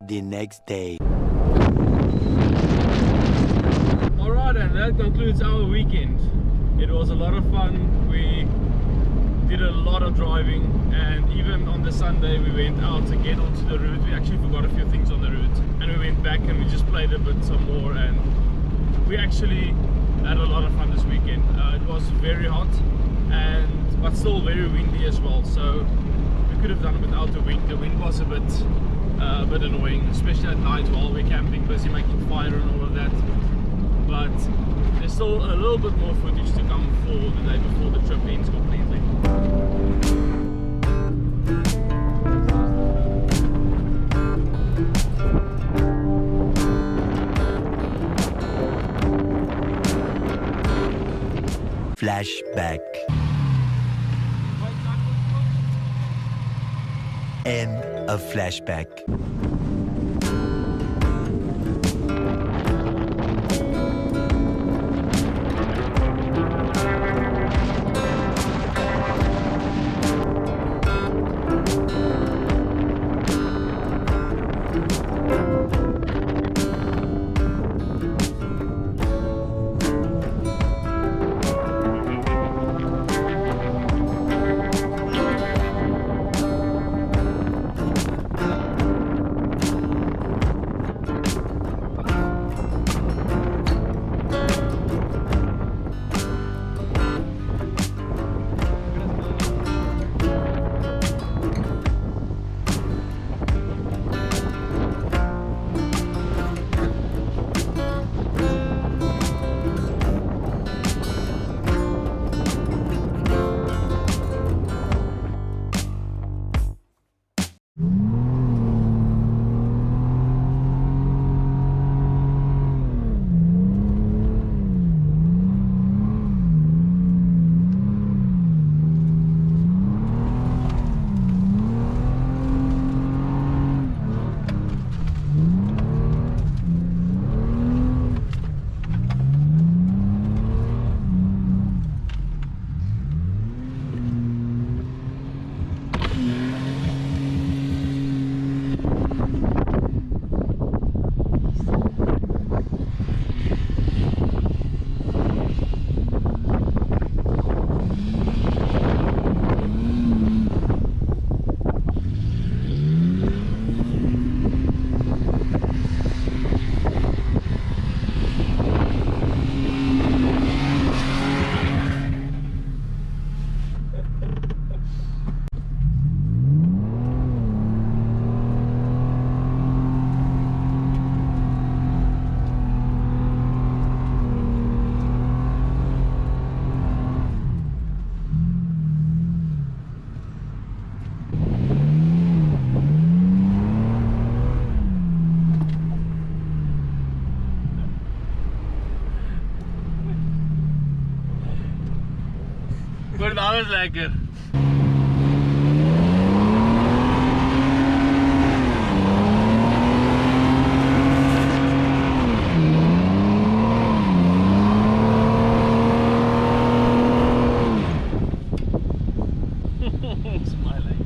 the next day. Alright, and that concludes our weekend. It was a lot of fun. We did a lot of driving, and even on the Sunday we went out again onto the route. We actually forgot a few things on the route, and we went back and we just played a bit some more, and we actually had a lot of fun this weekend. It was very hot, but still very windy as well, so we could have done it without the wind. The wind was a bit annoying, especially at night while we're camping, busy making fire and all of that. But there's still a little bit more footage to come for the day before the trip ends completely. Flashback. End of flashback. Wordt alles lekker. Smiling.